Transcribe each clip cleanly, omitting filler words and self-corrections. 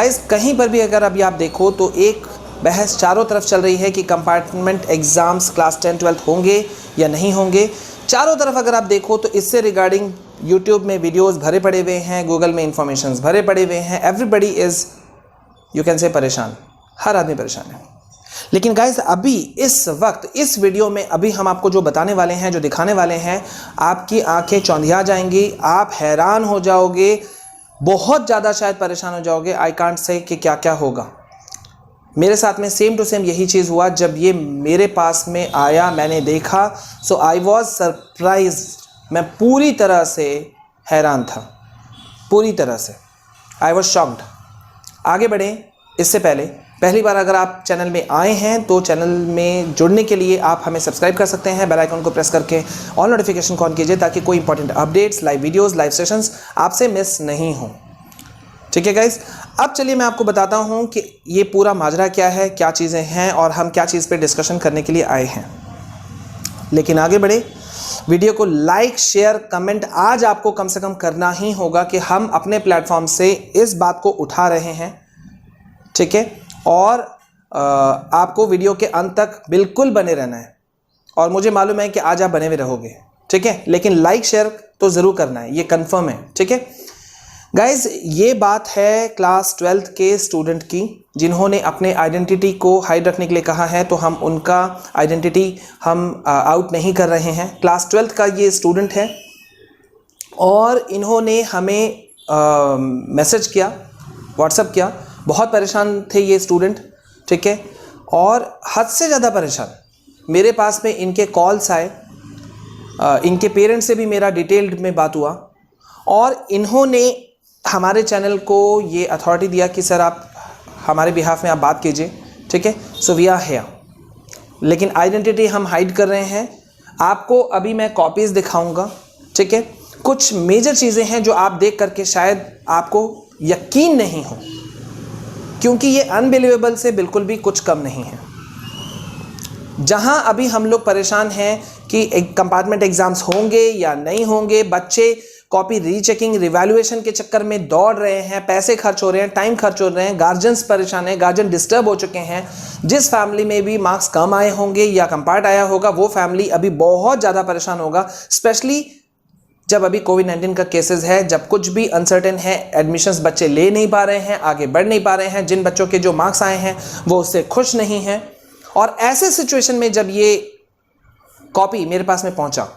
Guys कहीं पर भी अगर अभी आप देखो तो एक बहस चारों तरफ चल रही है कि कंपार्टमेंट एग्ज़ाम्स क्लास 10 12 होंगे या नहीं होंगे। चारों तरफ अगर आप देखो तो इससे रिगार्डिंग यूट्यूब में वीडियोस भरे पड़े हुए हैं, गूगल में इंफॉर्मेशंस भरे पड़े हुए हैं। Everybody is you can say परेशान, हर आदमी परेशान है। लेकिन गाइस अभी इस वक्त इस वीडियो में अभी हम आपको जो बताने वाले हैं, जो दिखाने वाले हैं, आपकी आंखें चौंधिया जाएंगी, आप हैरान हो जाओगे, बहुत ज़्यादा शायद परेशान हो जाओगे। आई कांट से कि क्या क्या होगा। मेरे साथ में सेम टू सेम यही चीज़ हुआ जब ये मेरे पास में आया, मैंने देखा। सो आई वॉज सरप्राइज, मैं पूरी तरह से हैरान था, पूरी तरह से आई वॉज शॉक्ड। आगे बढ़ें इससे पहले पहली बार अगर आप चैनल में आए हैं तो चैनल में जुड़ने के लिए आप हमें सब्सक्राइब कर सकते हैं, बेल आइकन को प्रेस करके ऑल नोटिफिकेशन को ऑन कीजिए ताकि कोई important updates, live videos, live sessions आपसे मिस नहीं हो। ठीक है गाइस, अब चलिए मैं आपको बताता हूं कि ये पूरा माजरा क्या है, क्या चीज़ें हैं और हम क्या चीज़ पे डिस्कशन करने के लिए आए हैं। लेकिन आगे बढ़े, वीडियो को लाइक, शेयर, कमेंट आज आपको कम से कम करना ही होगा कि हम अपने प्लेटफॉर्म से इस बात को उठा रहे हैं। ठीक है, और आपको वीडियो के अंत तक बिल्कुल बने रहना है और मुझे मालूम है कि आज आप बने हुए रहोगे। ठीक है, लेकिन लाइक शेयर तो ज़रूर करना है, ये कंफर्म है। ठीक है गाइज, ये बात है क्लास 12th के स्टूडेंट की जिन्होंने अपने आइडेंटिटी को हाइड रखने के लिए कहा है, तो हम उनका आइडेंटिटी हम आउट नहीं कर रहे हैं। क्लास 12th का ये स्टूडेंट है और इन्होंने हमें मैसेज किया, व्हाट्सएप किया। बहुत परेशान थे ये स्टूडेंट, ठीक है, और हद से ज़्यादा परेशान। मेरे पास में इनके कॉल्स आए, इनके पेरेंट्स से भी मेरा डिटेल्ड में बात हुआ और इन्होंने हमारे चैनल को ये अथॉरिटी दिया कि सर आप हमारे बिहाफ में आप बात कीजिए। ठीक है, सो वी आर हियर, लेकिन आइडेंटिटी हम हाइड कर रहे हैं। आपको अभी मैं कॉपीज़ दिखाऊंगा। ठीक है, कुछ मेजर चीज़ें हैं जो आप देख करके शायद आपको यकीन नहीं हो, क्योंकि ये अनबिलीवेबल से बिल्कुल भी कुछ कम नहीं है। जहां अभी हम लोग परेशान हैं कि कंपार्टमेंट एग्जाम्स होंगे या नहीं होंगे, बच्चे कॉपी रीचेकिंग, रिवैल्यूएशन के चक्कर में दौड़ रहे हैं, पैसे खर्च हो रहे हैं, टाइम खर्च हो रहे हैं, गार्जियंस परेशान हैं, गार्जियन डिस्टर्ब हो चुके हैं। जिस फैमिली में भी मार्क्स कम आए होंगे या कंपार्ट आया होगा वो फैमिली अभी बहुत ज़्यादा परेशान होगा, स्पेशली जब अभी कोविड-19 का केसेस है, जब कुछ भी अनसर्टेन है, एडमिशन्स बच्चे ले नहीं पा रहे हैं, आगे बढ़ नहीं पा रहे हैं, जिन बच्चों के जो मार्क्स आए हैं वो उससे खुश नहीं हैं। और ऐसे सिचुएशन में जब ये कॉपी मेरे पास में पहुंचा,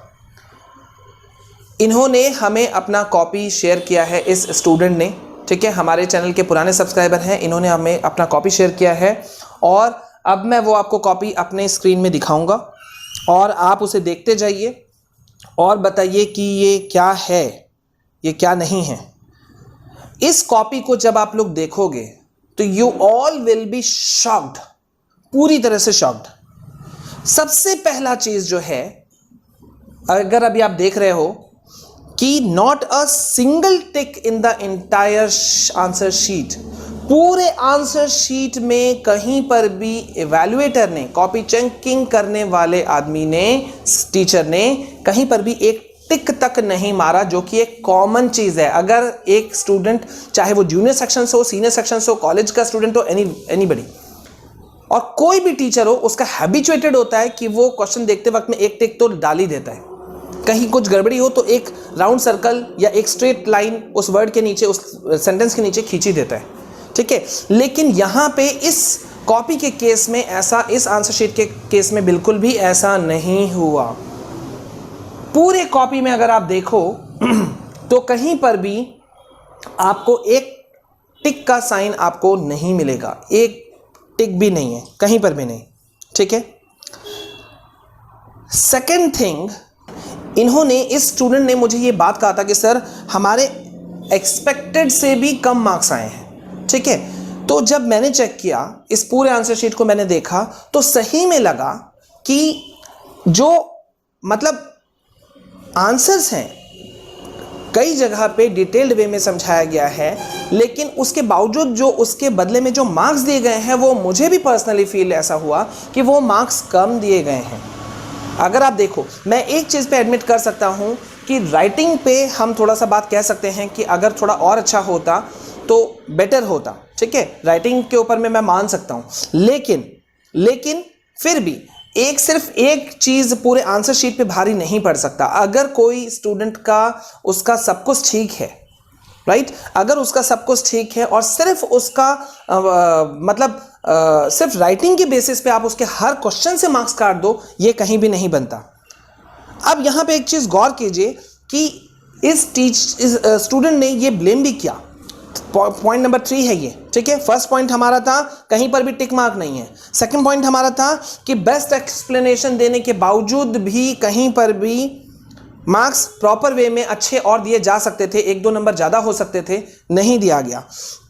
इन्होंने हमें अपना कॉपी शेयर किया है, इस स्टूडेंट ने। ठीक है, हमारे चैनल के पुराने सब्सक्राइबर हैं, इन्होंने हमें अपना कॉपी शेयर किया है और अब मैं वो आपको कॉपी अपने स्क्रीन में दिखाऊंगा और आप उसे देखते जाइए और बताइए कि ये क्या है, ये क्या नहीं है। इस कॉपी को जब आप लोग देखोगे तो you all will be shocked, पूरी तरह से शॉक्ड। सबसे पहला चीज जो है, अगर अभी आप देख रहे हो कि not a single tick in the entire answer sheet, पूरे आंसर शीट में कहीं पर भी इवैल्यूएटर ने, कॉपी चेकिंग करने वाले आदमी ने, टीचर ने कहीं पर भी एक टिक तक नहीं मारा, जो कि एक कॉमन चीज है। अगर एक स्टूडेंट, चाहे वो जूनियर सेक्शन से हो, सीनियर सेक्शन से हो, कॉलेज का स्टूडेंट हो, एनीबडी, और कोई भी टीचर हो, उसका हैबिचुएटेड होता है कि वो क्वेश्चन देखते वक्त में एक टिक तो डाल ही देता है। कहीं कुछ गड़बड़ी हो तो एक राउंड सर्कल या एक स्ट्रेट लाइन उस वर्ड के नीचे, उस सेंटेंस के नीचे खींची देता है। ठीक है, लेकिन यहां पे इस कॉपी के केस में ऐसा, इस आंसर शीट के केस में बिल्कुल भी ऐसा नहीं हुआ। पूरे कॉपी में अगर आप देखो तो कहीं पर भी आपको एक टिक का साइन आपको नहीं मिलेगा, एक टिक भी नहीं है, कहीं पर भी नहीं। ठीक है, सेकेंड थिंग, इन्होंने, इस स्टूडेंट ने मुझे ये बात कहा था कि सर हमारे एक्सपेक्टेड से भी कम मार्क्स आए हैं। ठीक है, तो जब मैंने चेक किया, इस पूरे आंसर शीट को मैंने देखा तो सही में लगा कि जो मतलब आंसर्स हैं कई जगह पे डिटेल्ड वे में समझाया गया है, लेकिन उसके बावजूद जो उसके बदले में जो मार्क्स दिए गए हैं वो मुझे भी पर्सनली फील ऐसा हुआ कि वो मार्क्स कम दिए गए हैं। अगर आप देखो, मैं एक चीज़ पे एडमिट कर सकता हूँ कि राइटिंग पे हम थोड़ा सा बात कह सकते हैं कि अगर थोड़ा और अच्छा होता तो बेटर होता। ठीक है, राइटिंग के ऊपर में मैं मान सकता हूं, लेकिन फिर भी सिर्फ एक चीज पूरे आंसर शीट पे भारी नहीं पड़ सकता। अगर कोई स्टूडेंट का उसका सब कुछ ठीक है, राइट, अगर उसका सब कुछ ठीक है और सिर्फ उसका सिर्फ राइटिंग के बेसिस पे आप उसके हर क्वेश्चन से मार्क्स काट दो, ये कहीं भी नहीं बनता। अब यहां पे एक चीज गौर कीजिए कि इस स्टूडेंट ने ये ब्लेम भी किया। पॉइंट नंबर 3 है ये, ठीक है। फर्स्ट पॉइंट हमारा था कहीं पर भी टिक मार्क नहीं है। सेकंड पॉइंट हमारा था कि बेस्ट एक्सप्लेनेशन देने के बावजूद भी कहीं पर भी मार्क्स प्रॉपर वे में अच्छे और दिए जा सकते थे, 1-2 नंबर ज्यादा हो सकते थे, नहीं दिया गया।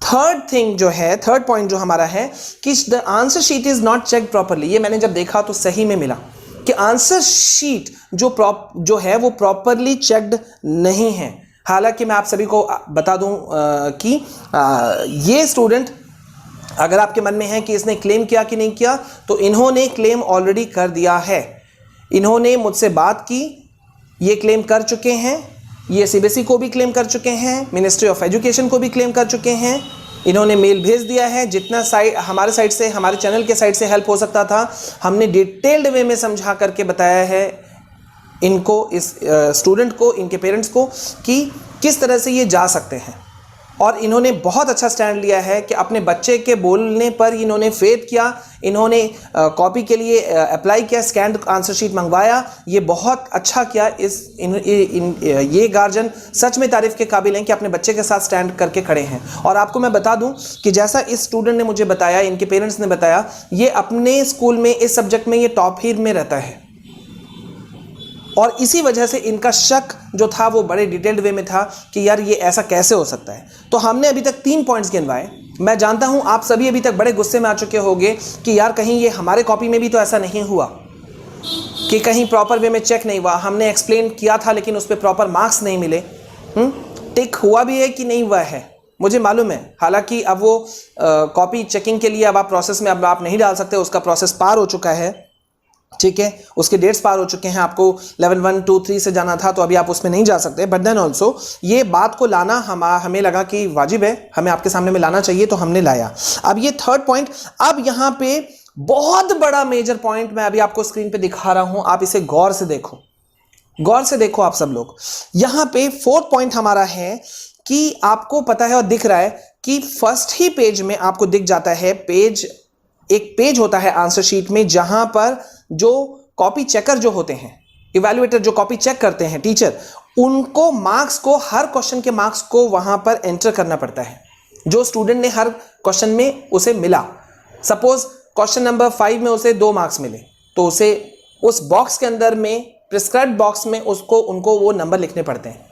थर्ड पॉइंट जो हमारा है कि the answer sheet is not check properly. ये मैंने जब देखा तो सही में मिला कि आंसर शीट जो है वो प्रॉपरली चेक्ड नहीं है। हालांकि मैं आप सभी को बता दूं कि ये स्टूडेंट, अगर आपके मन में है कि इसने क्लेम किया कि नहीं किया, तो इन्होंने क्लेम ऑलरेडी कर दिया है। इन्होंने मुझसे बात की, ये क्लेम कर चुके हैं, ये सीबीएसई को भी क्लेम कर चुके हैं, मिनिस्ट्री ऑफ एजुकेशन को भी क्लेम कर चुके हैं। इन्होंने मेल भेज दिया है। जितना हमारे साइड से, हमारे चैनल के साइड से हेल्प हो सकता था, हमने डिटेल्ड वे में समझा करके बताया है इनको, इस स्टूडेंट को, इनके पेरेंट्स को, कि किस तरह से ये जा सकते हैं। और इन्होंने बहुत अच्छा स्टैंड लिया है कि अपने बच्चे के बोलने पर इन्होंने फेथ किया, इन्होंने कॉपी के लिए अप्लाई किया, स्कैन आंसर शीट मंगवाया, ये बहुत अच्छा किया। ये गार्जियन सच में तारीफ के काबिल हैं कि अपने बच्चे के साथ स्टैंड करके खड़े हैं। और आपको मैं बता दूं कि जैसा इस स्टूडेंट ने मुझे बताया, इनके पेरेंट्स ने बताया, ये अपने स्कूल में इस सब्जेक्ट में ये टॉप ही में रहता है। और इसी वजह से इनका शक जो था वो बड़े डिटेल्ड वे में था कि यार ये ऐसा कैसे हो सकता है। तो हमने अभी तक 3 पॉइंट्स गिनवाए। मैं जानता हूं आप सभी अभी तक बड़े गुस्से में आ चुके होंगे कि यार कहीं ये हमारे कॉपी में भी तो ऐसा नहीं हुआ कि कहीं प्रॉपर वे में चेक नहीं हुआ, हमने एक्सप्लेन किया था लेकिन उस पर प्रॉपर मार्क्स नहीं मिले। टिक हुआ भी है कि नहीं हुआ है मुझे मालूम है। हालांकि अब वो कॉपी चेकिंग के लिए अब आप प्रोसेस में अब आप नहीं डाल सकते, उसका प्रोसेस पार हो चुका है, ठीक है, उसके डेट्स पार हो चुके हैं। आपको लेवल 1, 2, 3 से जाना था तो अभी आप उसमें नहीं जा सकते। बट देन ऑल्सो ये बात को लाना हमें लगा कि वाजिब है, हमें आपके सामने में लाना चाहिए, तो हमने लाया। अब ये थर्ड पॉइंट, अब यहां पे बहुत बड़ा मेजर पॉइंट मैं अभी आपको स्क्रीन पे दिखा रहा हूं, आप इसे गौर से देखो आप सब लोग। यहां पे 4th पॉइंट हमारा है कि आपको पता है और दिख रहा है कि फर्स्ट ही पेज में आपको दिख जाता है, एक पेज होता है आंसर शीट में जहां पर जो कॉपी चेकर जो होते हैं, इवैल्यूएटर जो कॉपी चेक करते हैं, टीचर, उनको मार्क्स को, हर क्वेश्चन के मार्क्स को वहां पर एंटर करना पड़ता है जो स्टूडेंट ने हर क्वेश्चन में उसे मिला। सपोज क्वेश्चन नंबर 5 में उसे 2 मार्क्स मिले तो उसे उस बॉक्स के अंदर में, प्रिस्क्राइब्ड बॉक्स में उनको वो नंबर लिखने पड़ते हैं।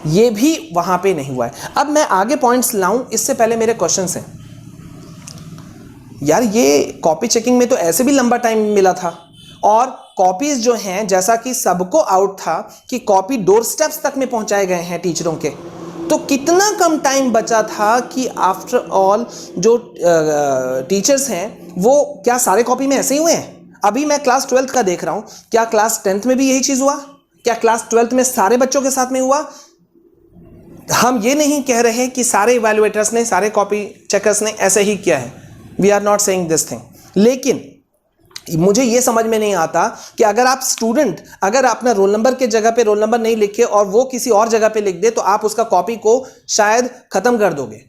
ये भी वहां पे नहीं हुआ है। अब मैं आगे पॉइंट्स लाऊं, इससे पहले मेरे क्वेश्चन हैं। यार ये कॉपी चेकिंग में तो ऐसे भी लंबा टाइम मिला था, और कॉपीज जो हैं, जैसा कि सबको आउट था कि कॉपी डोर स्टेप्स तक में पहुंचाए गए हैं टीचरों के, तो कितना कम टाइम बचा था कि आफ्टर ऑल जो टीचर्स हैं वो क्या सारे कॉपी में ऐसे ही हुए हैं? अभी मैं क्लास 12th का देख रहा हूं, क्या क्लास 10th में भी यही चीज हुआ? क्या क्लास 12th में सारे बच्चों के साथ में हुआ? हम ये नहीं कह रहे कि सारे इवैल्यूएटर्स ने, सारे कॉपी चेकर्स ने ऐसे ही किया है, we are not saying this thing. लेकिन मुझे यह समझ में नहीं आता कि अगर आप स्टूडेंट, अगर अपना रोल नंबर के जगह पे रोल नंबर नहीं लिखे और वो किसी और जगह पे लिख दे, तो आप उसका कॉपी को शायद खत्म कर दोगे,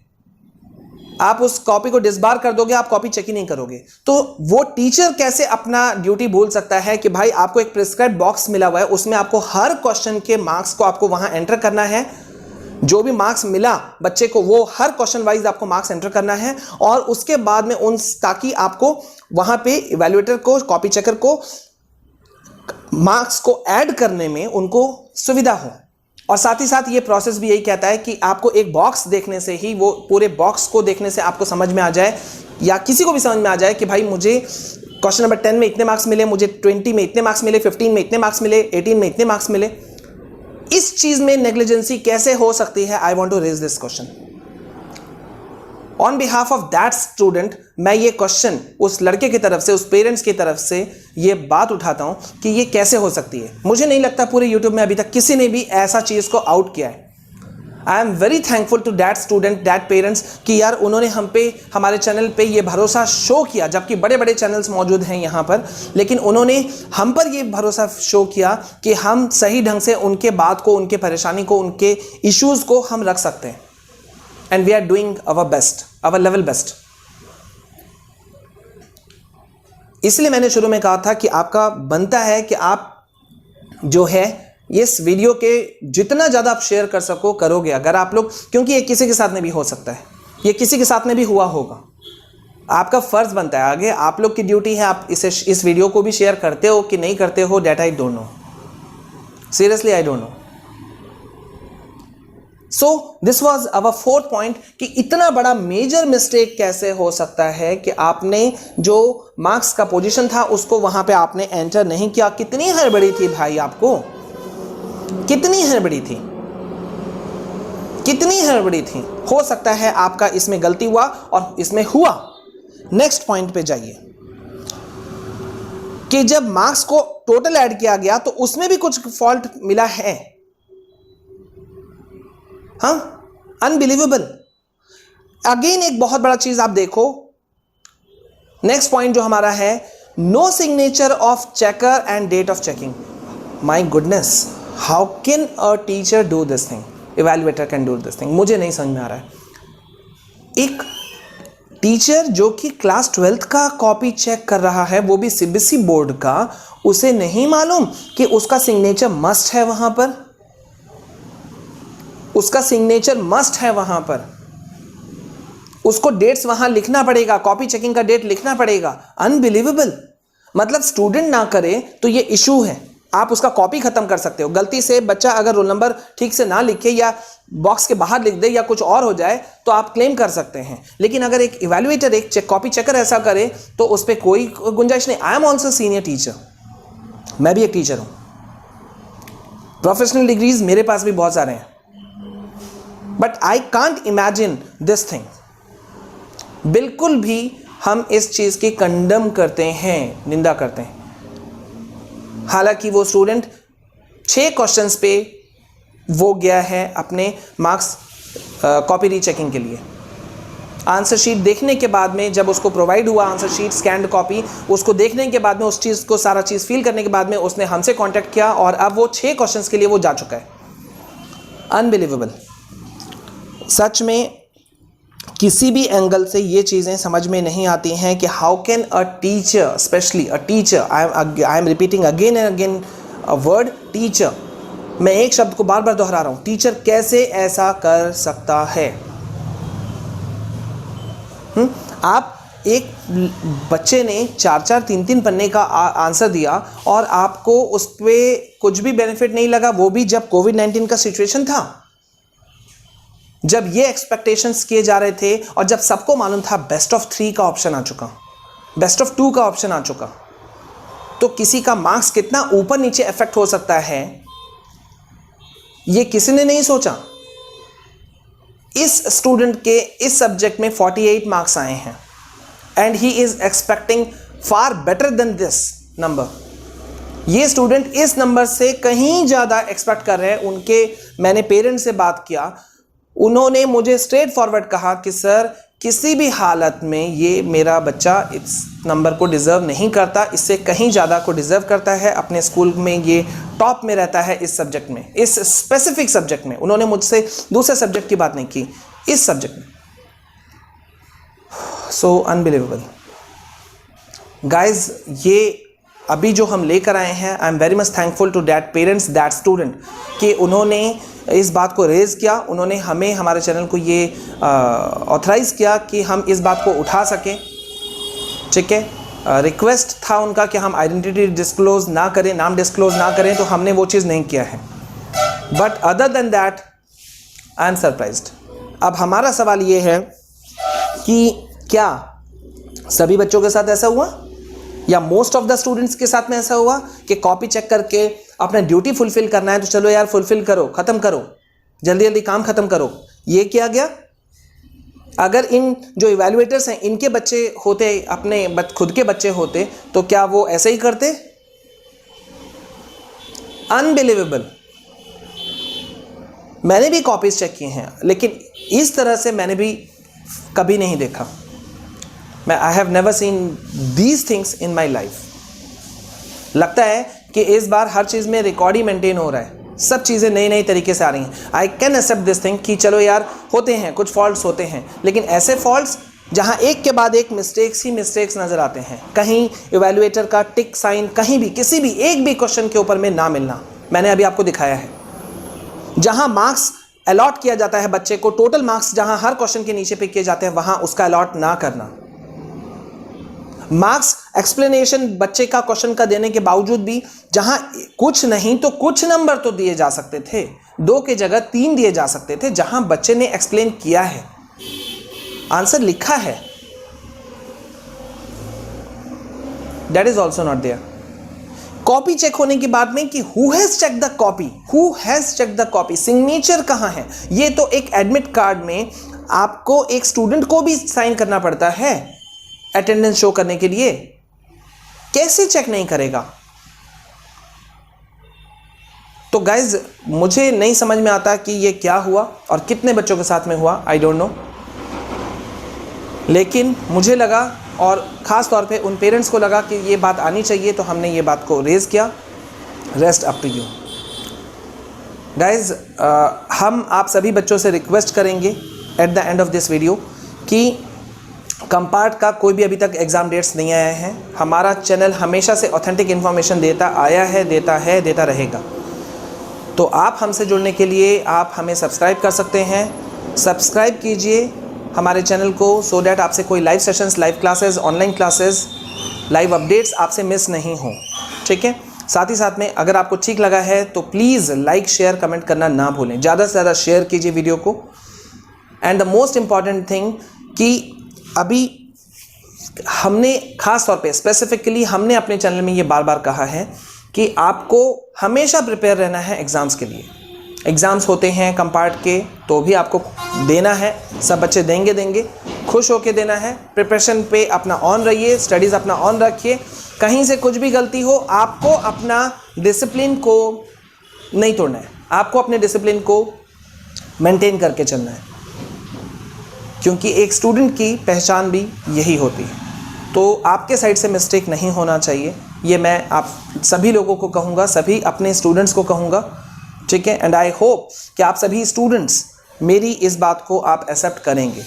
आप उस कॉपी को डिसबार कर दोगे, आप कॉपी चेक ही नहीं करोगे। तो वो टीचर कैसे अपना ड्यूटी भूल सकता है कि भाई आपको एक प्रिस्क्राइब्ड बॉक्स मिला हुआ है, उसमें आपको हर क्वेश्चन के मार्क्स को आपको वहां एंटर करना है, जो भी मार्क्स मिला बच्चे को वो हर क्वेश्चन वाइज आपको मार्क्स एंटर करना है, और उसके बाद में ताकि आपको वहां पे इवैल्यूएटर को, कॉपी चेकर को मार्क्स को ऐड करने में उनको सुविधा हो। और साथ ही साथ ये प्रोसेस भी यही कहता है कि आपको एक बॉक्स देखने से ही, वो पूरे बॉक्स को देखने से आपको समझ में आ जाए, या किसी को भी समझ में आ जाए कि भाई मुझे क्वेश्चन नंबर 10 में इतने मार्क्स मिले, मुझे 20 में इतने मार्क्स मिले, 15 में इतने मार्क्स मिले, 18 में इतने मार्क्स मिले। इस चीज में नेग्लिजेंसी कैसे हो सकती है? I want to raise this question on behalf of that student. मैं ये क्वेश्चन उस लड़के की तरफ से, उस पेरेंट्स की तरफ से ये बात उठाता हूं कि ये कैसे हो सकती है। मुझे नहीं लगता पूरे यूट्यूब में अभी तक किसी ने भी ऐसा चीज को आउट किया है। I am very thankful to that student, that parents कि यार उन्होंने हम पे, हमारे चैनल पे ये भरोसा शो किया, जबकि बड़े बड़े चैनल्स मौजूद हैं यहाँ पर, लेकिन उन्होंने हम पर ये भरोसा शो किया कि हम सही ढंग से उनके बात को, उनके परेशानी को, उनके इश्यूज को हम रख सकते हैं। And we are doing our best, our level best. इसलिए मैंने शुरू में कहा था कि आपका बनता है कि आप जो है इस वीडियो के जितना ज़्यादा आप शेयर कर सको करोगे अगर आप लोग, क्योंकि ये किसी के साथ में भी हो सकता है, ये किसी के साथ में भी हुआ होगा। आपका फ़र्ज़ बनता है, आगे आप लोग की ड्यूटी है, आप इस वीडियो को भी शेयर करते हो कि नहीं करते हो, that I don't know, seriously I don't know. So this was our fourth point कि इतना बड़ा मेजर मिस्टेक कैसे हो सकता है कि आपने जो मार्क्स का पोजीशन था उसको वहां पे आपने एंटर नहीं किया। कितनी हड़बड़ी थी भाई, आपको कितनी हड़बड़ी थी, कितनी हड़बड़ी थी। हो सकता है आपका इसमें गलती हुआ और इसमें हुआ। नेक्स्ट पॉइंट पे जाइए कि जब मार्क्स को टोटल ऐड किया गया तो उसमें भी कुछ फॉल्ट मिला है। हाँ, अनबिलीवेबल। अगेन एक बहुत बड़ा चीज आप देखो, नेक्स्ट पॉइंट जो हमारा है, no signature of checker and date of checking. My goodness, how can a teacher do this thing, evaluator can do this thing. मुझे नहीं समझ में आ रहा है। एक टीचर जो कि क्लास 12th का कॉपी चेक कर रहा है, वो भी सीबीएसई बोर्ड का, उसे नहीं मालूम कि उसका सिग्नेचर मस्ट है वहां पर, उसका सिग्नेचर मस्ट है वहां पर, उसको डेट्स वहां लिखना पड़ेगा, कॉपी चेकिंग का डेट लिखना पड़ेगा। अनबिलीवेबल। मतलब स्टूडेंट ना करे तो ये इशू है, आप उसका कॉपी खत्म कर सकते हो। गलती से बच्चा अगर रोल नंबर ठीक से ना लिखे या बॉक्स के बाहर लिख दे या कुछ और हो जाए तो आप क्लेम कर सकते हैं, लेकिन अगर एक इवैल्यूएटर, एक कॉपी चेकर ऐसा करे तो उस पर कोई गुंजाइश नहीं। I am also senior teacher, मैं भी एक टीचर हूं, प्रोफेशनल डिग्रीज मेरे पास भी बहुत सारे हैं, but I can't imagine this thing. बिल्कुल भी हम इस चीज की कंडम करते हैं, निंदा करते हैं। हालांकि वो स्टूडेंट 6 क्वेश्चंस पे वो गया है अपने मार्क्स कॉपी रीचेकिंग के लिए। आंसर शीट देखने के बाद में, जब उसको प्रोवाइड हुआ आंसर शीट स्कैन्ड कॉपी, उसको देखने के बाद में, उस चीज़ को सारा चीज़ फील करने के बाद में उसने हमसे कांटेक्ट किया और अब वो 6 क्वेश्चंस के लिए वो जा चुका है। अनबिलीवेबल। सच में किसी भी एंगल से ये चीज़ें समझ में नहीं आती हैं कि how can a teacher, specially a teacher, I am repeating again and again a word teacher, मैं एक शब्द को बार बार दोहरा रहा हूँ, टीचर कैसे ऐसा कर सकता है। आप एक बच्चे ने 4-4, 3-3 पन्ने का आंसर दिया और आपको उस पर कुछ भी बेनिफिट नहीं लगा, वो भी जब कोविड-19 का सिचुएशन था, जब ये एक्सपेक्टेशंस किए जा रहे थे और जब सबको मालूम था बेस्ट ऑफ 3 का ऑप्शन आ चुका, बेस्ट ऑफ 2 का ऑप्शन आ चुका, तो किसी का मार्क्स कितना ऊपर नीचे इफेक्ट हो सकता है ये किसी ने नहीं सोचा। इस स्टूडेंट के इस सब्जेक्ट में 48 मार्क्स आए हैं and he is expecting far better than this number. ये स्टूडेंट इस नंबर से कहीं ज़्यादा एक्सपेक्ट कर रहे हैं। उनके, मैंने पेरेंट्स से बात किया, उन्होंने मुझे स्ट्रेट फॉरवर्ड कहा कि सर किसी भी हालत में ये मेरा बच्चा इस नंबर को डिज़र्व नहीं करता, इससे कहीं ज़्यादा को डिज़र्व करता है। अपने स्कूल में ये टॉप में रहता है इस सब्जेक्ट में, इस स्पेसिफिक सब्जेक्ट में। उन्होंने मुझसे दूसरे सब्जेक्ट की बात नहीं की, इस सब्जेक्ट में। सो अनबिलीवेबल गाइज, ये अभी जो हम लेकर आए हैं, I am very much thankful to that parents, that student कि उन्होंने इस बात को रेज किया, उन्होंने हमें, हमारे चैनल को ये ऑथराइज़ किया कि हम इस बात को उठा सकें। ठीक है, रिक्वेस्ट था उनका कि हम आइडेंटिटी डिस्क्लोज ना करें, नाम डिस्क्लोज ना करें, तो हमने वो चीज़ नहीं किया है। But other than that I am surprised. अब हमारा सवाल ये है कि क्या सभी बच्चों के साथ ऐसा हुआ या मोस्ट ऑफ द स्टूडेंट्स के साथ में ऐसा हुआ कि कॉपी चेक करके अपना ड्यूटी फुलफिल करना है तो चलो यार फुलफिल करो, ख़त्म करो, जल्दी जल्दी काम ख़त्म करो, ये किया गया? अगर इन जो इवैल्यूएटर्स हैं इनके बच्चे होते, अपने खुद के बच्चे होते, तो क्या वो ऐसे ही करते? अनबिलीवेबल। मैंने भी कॉपीज चेक किए हैं, लेकिन इस तरह से मैंने भी कभी नहीं देखा। I have never seen these things in my life. लगता है कि इस बार हर चीज़ में रिकॉर्ड ही मेंटेन हो रहा है, सब चीज़ें नई नई तरीके से आ रही हैं। I can accept this thing कि चलो यार होते हैं, कुछ फॉल्ट्स होते हैं, लेकिन ऐसे फॉल्ट्स जहां एक के बाद एक मिस्टेक्स ही मिस्टेक्स नज़र आते हैं। कहीं इवैल्यूएटर का टिक साइन कहीं भी किसी भी एक भी क्वेश्चन के ऊपर में ना मिलना, मैंने अभी आपको दिखाया है। जहां मार्क्स अलॉट किया जाता है बच्चे को, टोटल मार्क्स जहां हर क्वेश्चन के नीचे पे किए जाते हैं, वहां उसका अलॉट ना करना। मार्क्स एक्सप्लेनेशन बच्चे का क्वेश्चन का देने के बावजूद भी जहां कुछ नहीं तो कुछ नंबर तो दिए जा सकते थे, 2 की जगह 3 दिए जा सकते थे, जहां बच्चे ने एक्सप्लेन किया है, आंसर लिखा है, that is also not there. Copy check होने की बात में कि who has check the copy, who has check the copy, signature कहां है? ये तो एक एडमिट कार्ड में आपको एक स्टूडेंट को भी साइन करना पड़ता है अटेंडेंस शो करने के लिए, कैसे चेक नहीं करेगा? तो गाइज मुझे नहीं समझ में आता कि ये क्या हुआ और कितने बच्चों के साथ में हुआ, आई डोंट नो। लेकिन मुझे लगा और ख़ास तौर पे उन पेरेंट्स को लगा कि ये बात आनी चाहिए, तो हमने ये बात को रेज़ किया। Rest up to you guys. हम आप सभी बच्चों से रिक्वेस्ट करेंगे at the end of this video कि कंपार्ट का कोई भी अभी तक एग्ज़ाम डेट्स नहीं आया है। हमारा चैनल हमेशा से ऑथेंटिक इन्फॉर्मेशन देता आया है, देता रहेगा। तो आप हमसे जुड़ने के लिए आप हमें सब्सक्राइब कर सकते हैं। सब्सक्राइब कीजिए हमारे चैनल को, सो डैट आपसे कोई live sessions, live classes, online classes, live updates आपसे मिस नहीं हो, ठीक है। साथ ही साथ में अगर आपको ठीक लगा है तो प्लीज़ लाइक, शेयर, कमेंट करना ना भूलें। ज़्यादा से ज़्यादा शेयर कीजिए वीडियो को। And the most important thing कि अभी हमने ख़ास तौर पे स्पेसिफिकली हमने अपने चैनल में ये बार बार कहा है कि आपको हमेशा प्रिपेयर रहना है एग्ज़ाम्स के लिए। एग्ज़ाम्स होते हैं कंपार्ट के, तो भी आपको देना है, सब बच्चे देंगे, खुश होके देना है। प्रिपरेशन पे अपना ऑन रहिए, स्टडीज़ अपना ऑन रखिए। कहीं से कुछ भी गलती हो, आपको अपना डिसिप्लिन को नहीं तोड़ना है, आपको अपने डिसिप्लिन को मेंटेन करके चलना है, क्योंकि एक स्टूडेंट की पहचान भी यही होती है। तो आपके साइड से मिस्टेक नहीं होना चाहिए, ये मैं आप सभी लोगों को कहूँगा, सभी अपने स्टूडेंट्स को कहूँगा, ठीक है। एंड आई होप कि आप सभी स्टूडेंट्स मेरी इस बात को आप एक्सेप्ट करेंगे,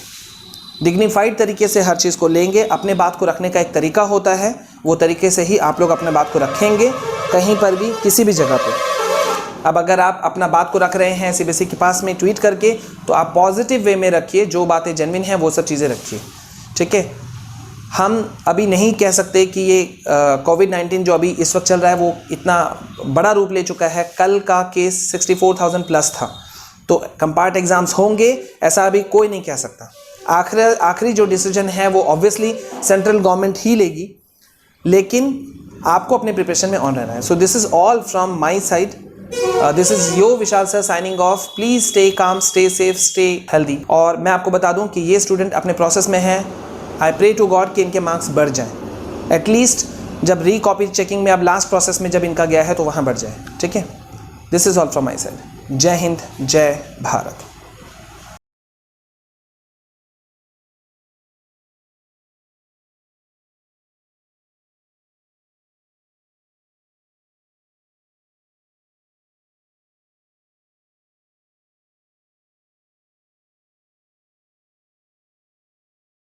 डिग्निफाइड तरीके से हर चीज़ को लेंगे। अपने बात को रखने का एक तरीका होता है, वो तरीके से ही आप लोग अपने बात को रखेंगे, कहीं पर भी किसी भी जगह पे। अब अगर आप अपना बात को रख रहे हैं CBSE के पास में ट्वीट करके, तो आप पॉजिटिव वे में रखिए, जो बातें जेन्युइन हैं वो सब चीज़ें रखिए, ठीक है। हम अभी नहीं कह सकते कि ये कोविड-19 जो अभी इस वक्त चल रहा है वो इतना बड़ा रूप ले चुका है। कल का केस 64,000 प्लस था, तो कंपार्ट एग्ज़ाम्स होंगे ऐसा अभी कोई नहीं कह सकता। आखिरी जो डिसीजन है वो ऑब्वियसली सेंट्रल गवर्नमेंट ही लेगी, लेकिन आपको अपने प्रिपरेशन में ऑन रहना है। So this is all from my side. This is your Vishal sir signing off. Please stay calm, stay safe, stay healthy. और मैं आपको बता दूं कि ये स्टूडेंट अपने प्रोसेस में है। आई प्रे टू गॉड कि इनके मार्क्स बढ़ जाएं, एटलीस्ट जब री-कॉपी चेकिंग में अब लास्ट प्रोसेस में जब इनका गया है तो वहाँ बढ़ जाए, ठीक है। This is all from my side. जय हिंद, जय भारत।